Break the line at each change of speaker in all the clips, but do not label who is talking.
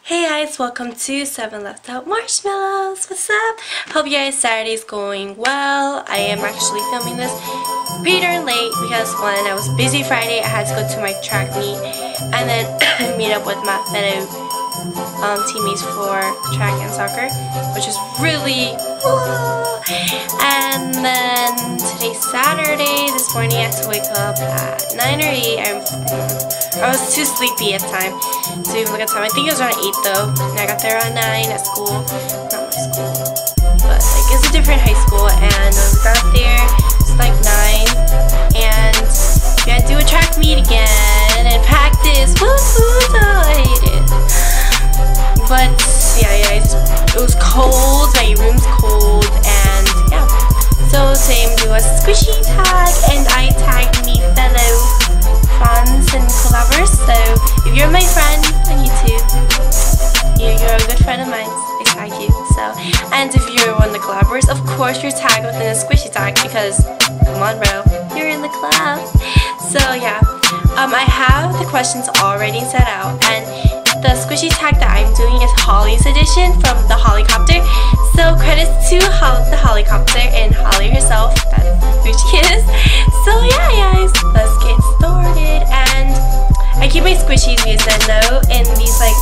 Hey guys, welcome to 7 Left Out Marshmallows. What's up? Hope you guys' Saturday's going well. I am actually filming this pretty darn late because one, I was busy Friday. I had to go to my track meet and then meet up with my fellow teammates for track and soccer, which is really cool. And then today's Saturday. This morning I had to wake up at 9 or 8. I was too sleepy at the time to even look at time. I think it was around 8 though, and I got there around 9 at school. Not my school, but like it's a different high school. And we got there, it's like 9, and we had to do a track meet again and practice. Woo hoo! So I hate it. But yeah, guys, it was cold. My room's cold, and yeah. So today I'm doing a squishy tag, and I tagged me fellow friends and collabers. So if you're my friend on YouTube, you're a good friend of mine. I tag you. So, and if you're one of the collabers, of course you're tagged within a squishy tag because come on, bro, you're in the club. So yeah, I have the questions already set out, and the squishy tag that I'm doing is Holly's edition from the Hollycopter. So credits to the Hollycopter and Holly herself. That's who she is. So yeah, guys, let's get started. And I keep my squishies, you said no, in these like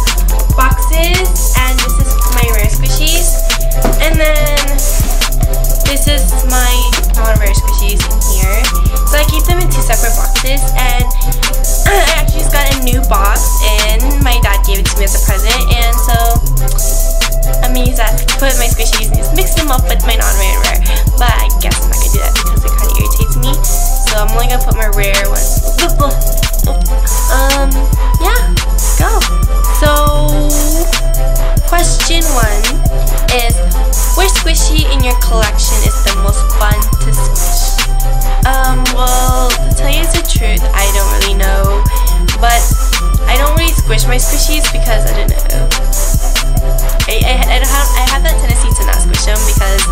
boxes. And this is my rare squishies. And then this is my non-rare squishies in here. So I keep them in 2 separate boxes. And I actually just got a new box in. My dad gave it to me as a present, and so I'm gonna use that to put my squishies and just mix them up with my non-rare and rare. But I guess I'm not gonna do that because it kind of irritates me. So I'm only gonna put my rare ones. Yeah, go. So question 1 is, which squishy in your collection is the most fun to squish? Well, to tell you the truth, I don't really know, but I don't really squish my squishies because I don't know. I have that tendency to not squish them because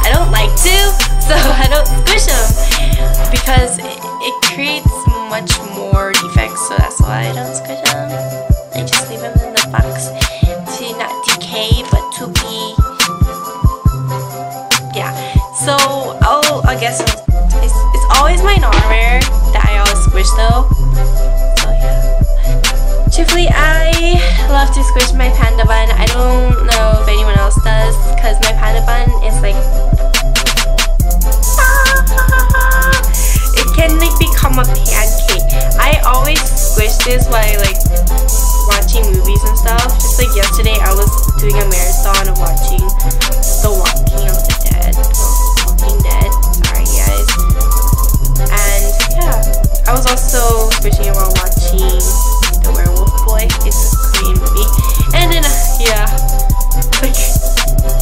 I don't like to, so I don't squish them because it creates much more defects, so that's why I don't squish them. I just leave them in the box to not decay, but to be, yeah. So I guess it's always my non-rare that I always squish though. So yeah. Truthfully, I love to squish my panda bun. I don't know if anyone else does, because my panda bun is like it can like become a pancake. I always squish this while like watching movies and stuff. Just like yesterday, I was doing a marathon of watching The Walking of the Dead. Walking Dead. Sorry, guys. And yeah, I was also squishing it while watching The Werewolf Boy. It's a Korean movie. And then yeah, like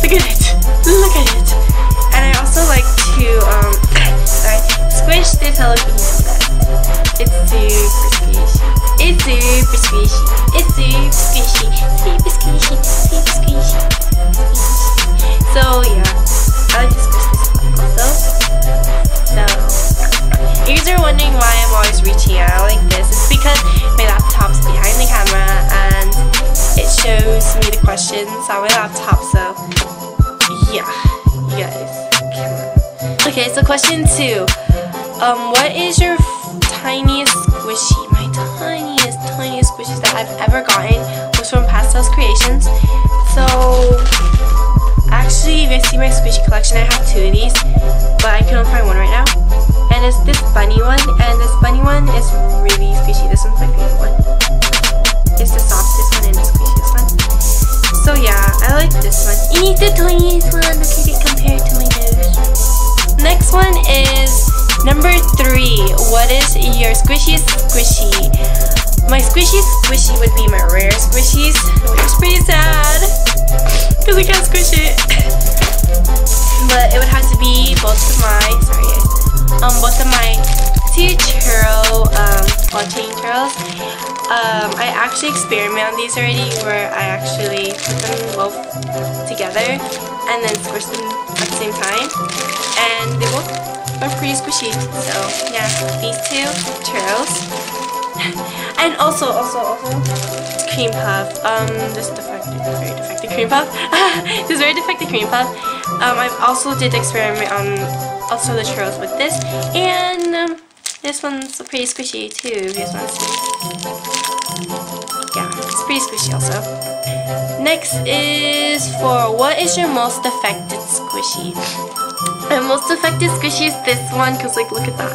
look at it. Look at it. And I also like to squish this Hello Kitty set. It's super squishy. It's super squishy. It's super squishy. Super squishy. Super squishy. So yeah, I like to squish this also. So if you guys are wondering why I'm always reaching out like this, it's because my laptop's behind the camera and it shows me the questions on my laptop. So yeah, you guys, come on. Okay, so question 2. What is your tiniest squishy? My tiniest squishies that I've ever gotten was from Pastel's Creations. So actually, if you see my squishy collection, I have 2 of these, but I can only find one right now. And it's this bunny one, and this bunny one is really squishy. This one's my favorite one. It's the softest one and the squishiest one. So yeah, I like this one. It's the tiniest one. Look at it compared to my nose. Next one is number 3. What is your squishiest squishy? My squishiest squishy would be my rare squishies, which is pretty sad because I can't squish it. But it would have to be both of my two churro plantain churros. I actually experiment on these already, where I actually put them both together and then squish them at the same time, and they both are pretty squishy. So yeah, these 2 churros. And also cream puff. This very defective cream puff. This very defective cream puff. I've also did experiment on also the churros with this, and this one's pretty squishy too. If you guys want to see. Yeah, it's pretty squishy also. Next is for what is your most affected squishy? My most affected squishy is this one, because like look at that.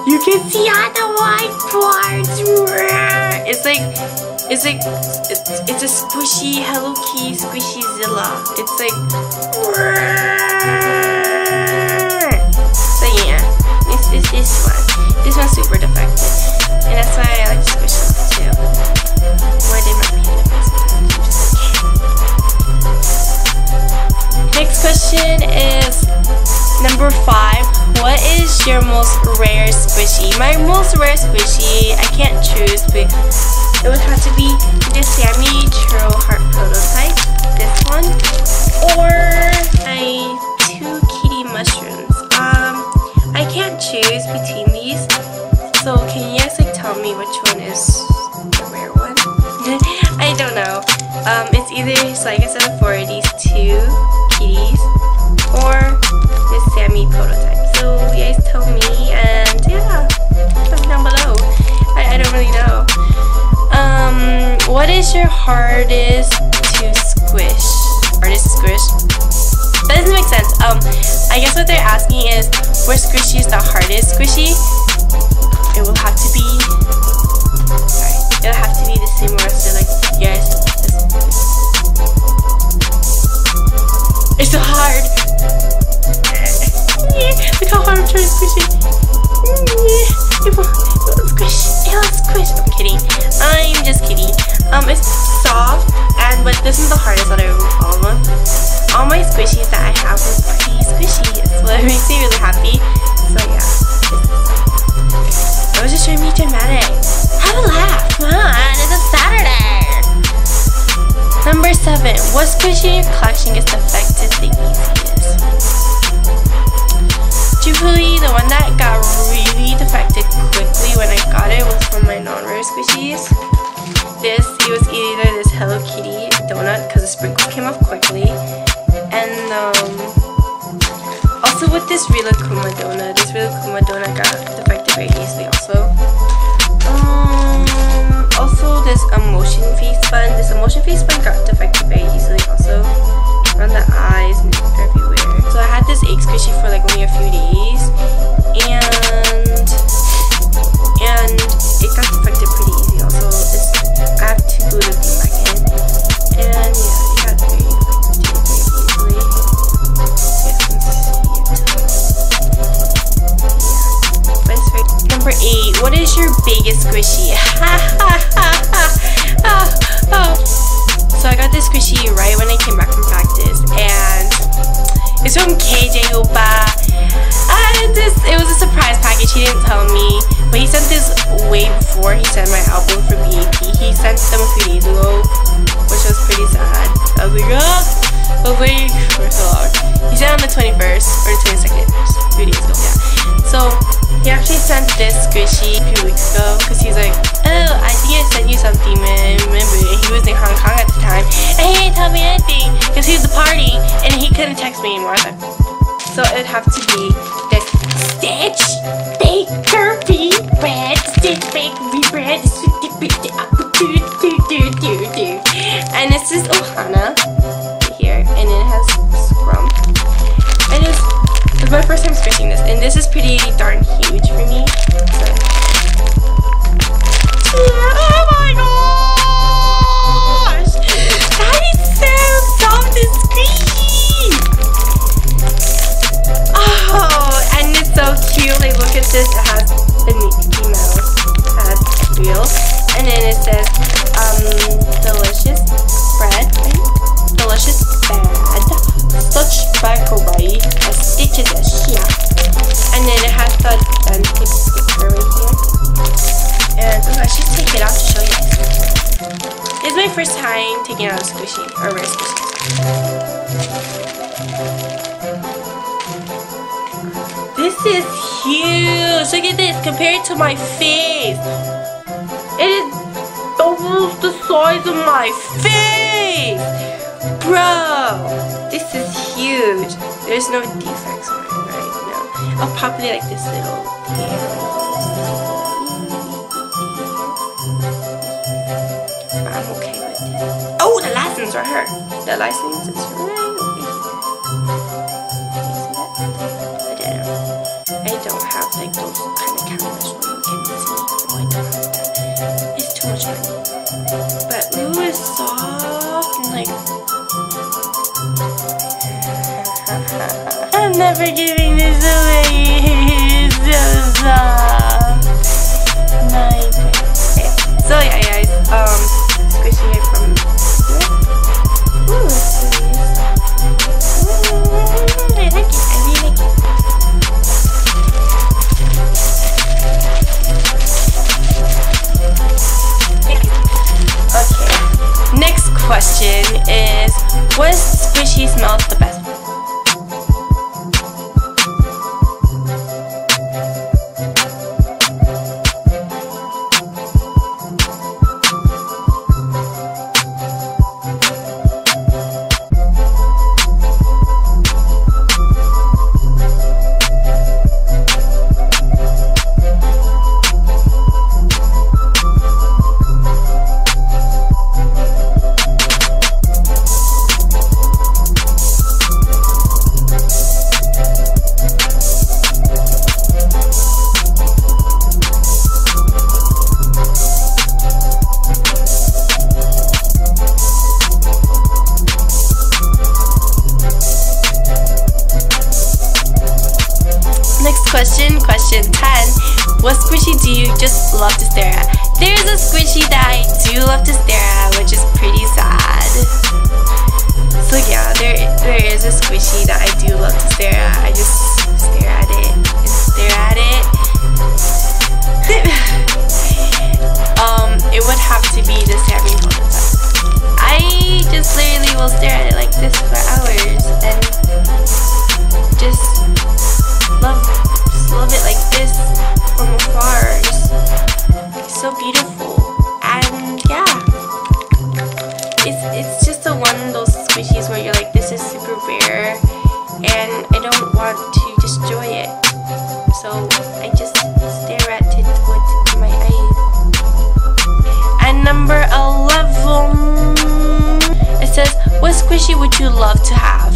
You can see all the white parts. It's a squishy Hello Kitty squishy Zilla. It's like so yeah. This one. This one's super defective, and that's why I like to squish them too. Why did my panda face? Next question is number 5. What is your most rare squishy? My most rare squishy, I can't choose, but it would have to be the Sammy Churro Heart prototype, this one, or my 2 kitty mushrooms. I can't choose between these, so can you guys like tell me which one is the rare one? I don't know. It's either, so like I said before, these 2 kitties or this Sammy prototype. So you guys tell me, and yeah, comment down below. I don't really know. What is your hardest to squish? Hardest squish? That doesn't make sense. I guess what they're asking is, what squishy is the hardest squishy? It will have to be. Sorry, it'll have to be the same word. So like, yes, it's so hard. Look how hard I'm trying to squish it. It won't squish. It won't squish. I'm kidding. I'm just kidding. It's soft, but this is the hardest out of all of them. All my squishies that I have are pretty squishy, so it makes me really happy. So yeah. I was just trying to be dramatic. Have a laugh. Come on, it's a Saturday. Number 7. What squishy in your collection gets defected the easiest? TheMUghLee, the one that got really defected quickly when I got it was from my non-rare squishies. It was either this Hello Kitty donut, because the sprinkles came off quickly, and also with this Rilakkuma donut. This Rilakkuma donut got defected very easily also. Also this emotion face bun. This emotion face bun got defected very easily also. Around the eyes and everywhere. So I had this egg squishy for like only a few days, and it got defected pretty easy also. I have to glue the thing back in, and yeah, it got very defected very easily. You guys can see it. Yeah, but it's very. Number 8. What is your biggest squishy? So I got this squishy right when I came back from practice, and it's from KJ Opa. And it was a surprise package. He didn't tell me, but he sent this way before he sent my album for BAP. He sent them a few days ago, which was pretty sad. I was like, for so long. He sent on the 21st or the 22nd, just a few days ago. Yeah. So he actually sent this squishy a few weeks ago, because he's like, oh, I think I sent you something, man. Remember, he was in Hong Kong at the time, and he didn't tell me anything because he was partying and he couldn't text me anymore. So it would have to be this Stitch Baker bread, Stitch Bakery bread, and this is Ohhh here, and it has scrum. And it's my first time squishing this, and this is pretty darn huge for me. So. Oh my gosh! That is so soft and squishy! Oh, and it's so cute. Like, look at this. It has the Mickey Mouse has wheel, and then it says delicious bread, right? Delicious bad, such bakery, a stitches a shia. And then it has the authentic sticker right here. And I should take it out to show you guys. It's my first time taking out a squishy, or rare squishy. This is huge. Look at this compared to my face. It is almost the size of my face. Bro, this is huge. There's no defects on it, right? No. I'll probably like this little thing. I'm okay with it. Oh, the license right here. The license is right over here. I don't have like those kind of cameras where you can see. No, I don't have that. It's too much money. But ooh, it's soft and like. I'm never giving this away. It's so soft. Nice. Okay. So yeah, guys. Squishy it from here. Ooh, it's really soft. I like it. I really like it. Okay, next question is, what squishy smells the best? Question 10. What squishy do you just love to stare at? There's a squishy that I do love to stare at, which is pretty sad. So yeah, there is a squishy that I do love to stare at. I just stare at it and stare at it. It would have to be the Sammy prototype. I just literally will stare at it like this for hours and just love it like this from afar. It's so beautiful, and yeah, it's just one of those squishies where you're like, this is super rare, and I don't want to destroy it, so I just stare at it with my eyes. And number 11, it says, what squishy would you love to have?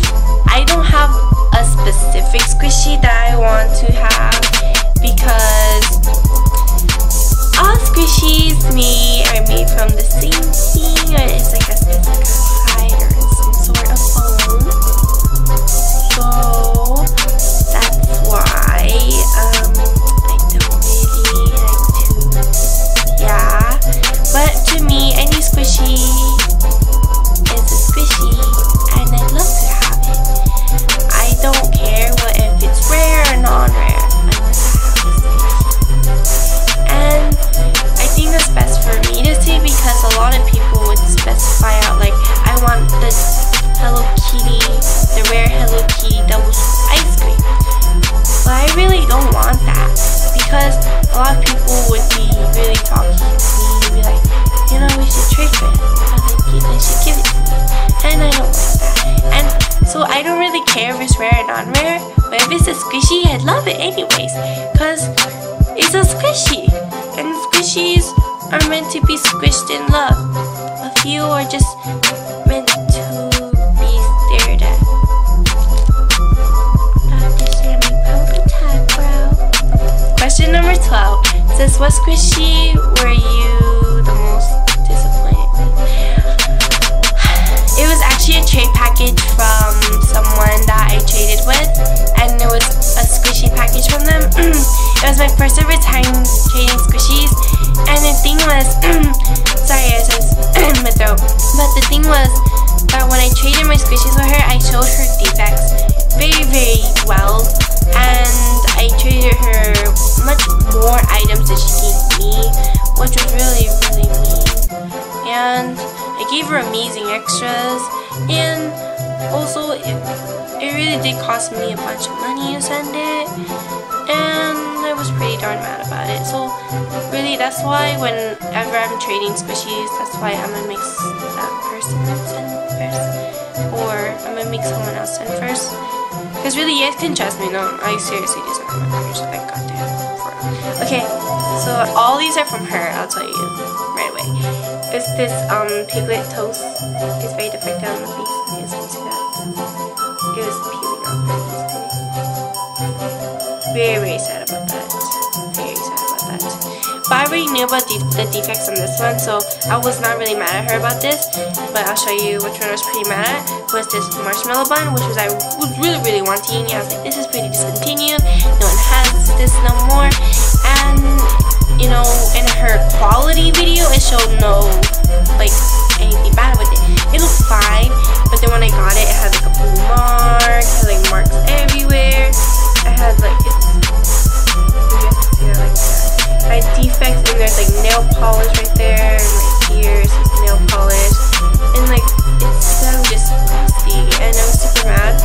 I don't have a specific squishy that I want to have, because all squishies are made from the same thing, or it's like a specific hide or some sort of foam. So that's why I don't really like to, yeah. But to me, any squishy is a squishy, and I'd love to have it. I don't care what if it's rare or non-rare, unless I have a squishy. And I think that's best for me to see, because a lot of people would specify out like, I want the Hello Kitty, the rare Hello Kitty double ice cream. But I really don't want that, because a lot of people would be really talking to me and be like, you know, we should trade for it. They should give it to me, and I don't want that. And so I don't really care if it's rare or non-rare, but if it's a squishy, I'd love it anyways, because it's a squishy, and squishies are meant to be squished in love. A few are just meant to be stared at. Question number 12 says, what squishy were you the most disappointed with? It was actually a trade package from someone that I traded with, and it was a squishy package from them. It was my first ever time trading squishies, and the thing was, sorry guys, my throat. But the thing was that when I traded my squishies with her, I showed her defects very, very well, and I traded her much more items than she gave me, which was really, really mean. And I gave her amazing extras, and also it really did cost me a bunch of money to send it. really, that's why whenever I'm trading squishies, that's why I'm gonna mix that person in first, or I'm gonna make someone else in first. Because really, you guys can trust me. No, I seriously just don't remember. Just like goddamn. Okay, so all these are from her. I'll tell you right away. It's this piglet toast. It's very defective on the face. You guys can see that. It was peeling off very easily. Very, very sad about that. Very sad about that. But I already knew about the defects on this one, so I was not really mad at her about this. But I'll show you which one I was pretty mad at. Was this marshmallow bun, which was I was really wanting. I was like, this is pretty discontinued. No one has this no more. And you know, in her quality video, it showed no like anything bad with it. It looked fine, but then when I got it, it had like a blue mark, had like marks everywhere. I had like I had defects, and there's like nail polish right there, and right here is just nail polish, and like it's so disgusting, and I was super mad.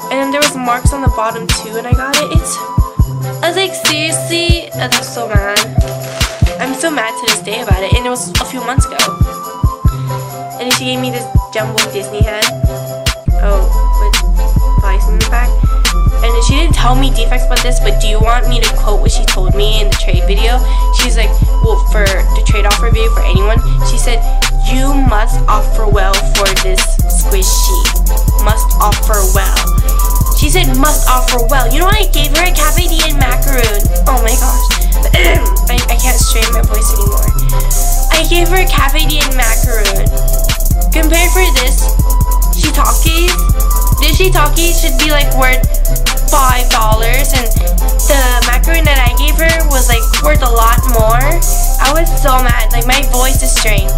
And then there was marks on the bottom too, and I got it. I was like, seriously? I was so mad. I'm so mad to this day about it, and it was a few months ago. And then she gave me this jumbo Disney head. Oh, with lice in the back. And she didn't tell me defects about this, but do you want me to quote what she told me in the trade video? She's like, well, for the trade offer video for anyone, she said, you must offer well for this squishy. Must offer well. She said, must offer well. You know what? I gave her a cafe D and macaroon. Oh my gosh. I can't straighten my voice anymore. I gave her a cafe D and macaroon. Compared for this shiitake, this shiitake should be like worth $5, and the macaroon that I gave her was like worth a lot more. I was so mad. Like my voice is strained.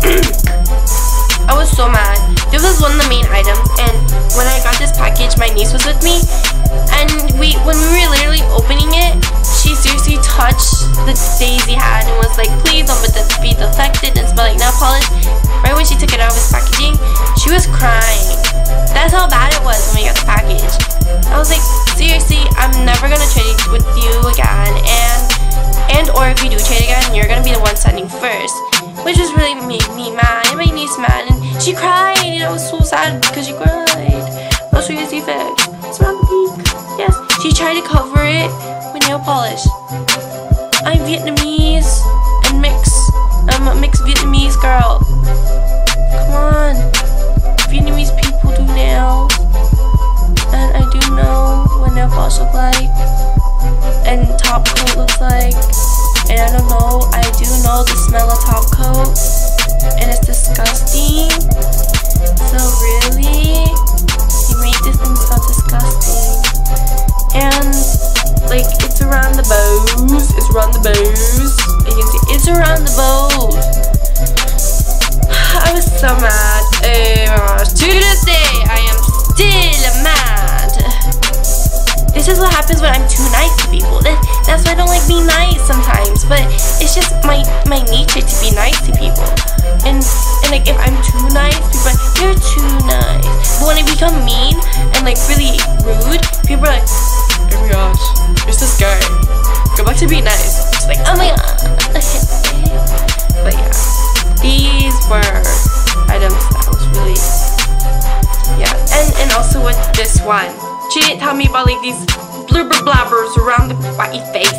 I was so mad. This was one of the main items, and when I got this package, my niece was with me, and when we were literally opening it, she seriously touched the Daisy hat and was like, please don't let this be defected and smell like nail polish. Right when she took it out of its packaging, she was crying. That's how bad it was when we got the package. I was like, seriously, I'm never gonna trade with you again, and or if you do trade again, you're gonna be the one sending first. Which just really made me mad, and my niece mad, and she cried, and I was so sad because she cried. I'll show you the defect. It's around the peak. Yes, she tried to cover it with nail polish. I'm Vietnamese and I'm a mixed Vietnamese girl. Come on, Vietnamese people do nails, and I do know what nail polish look like, and top coat looks like. And I don't know, I do know the smell of top coat, and it's disgusting. So really, you made this thing so disgusting. And like, it's around the bows. It's around the bows. You can see it's around the bows. I was so mad. Oh my gosh. To this day, I am still mad. This is what happens when I'm too nice to people. That's why I don't like being nice sometimes. But it's just my nature to be nice to people. And like, if I'm too nice, people are like, you're too nice. But when I become mean and like really rude, people are like, oh my gosh, it's this guy. Go back to being nice. It's like, oh my god. But yeah, these were items that was really, yeah. And also with this one, she didn't tell me about like these blubber blabbers around the white face.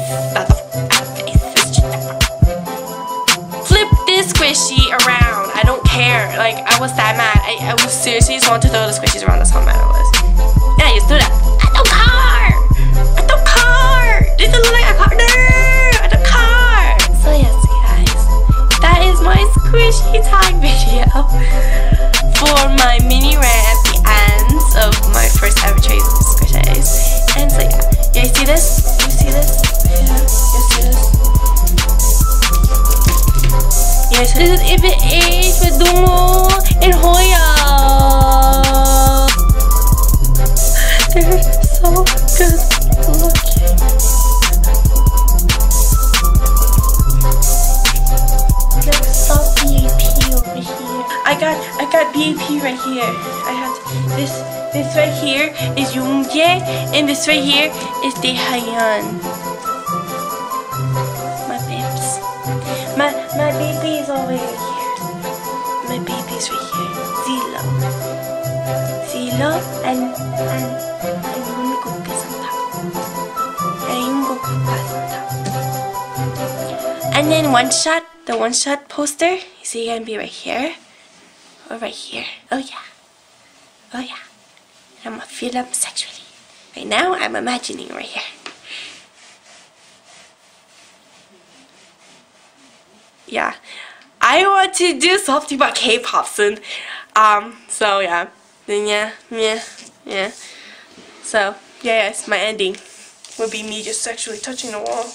Flip this squishy around. I don't care. Like, I was that mad. I was seriously just wanted to throw the squishies around. That's how mad I was. And I just do that. I don't care. I don't care. This doesn't look like a car. No, I don't care. So yes, guys, that is my squishy tag video for my mini rant at the ends of my first ever trade with squishies. And so yeah, you guys see this? You see this? Yeah, you see this? Yes, this is if it is with Dungo and Hoya. They're so good looking. There's some BAP over here. I got BAP right here. I have this right here is Yoonjae, and this right here is Daehayeon. My babes. is all the way right here. My baby's right here. Zilo. Zilo and Hunkukas on top. And then one shot, the one shot poster, you see gonna be right here or right here. Oh yeah. Oh yeah. And I'm gonna feel them sexually. Right now I'm imagining right here. Yeah. I want to do something about K-pop soon. So yeah. Then yeah. So yeah, yes, my ending would be me just sexually touching the wall.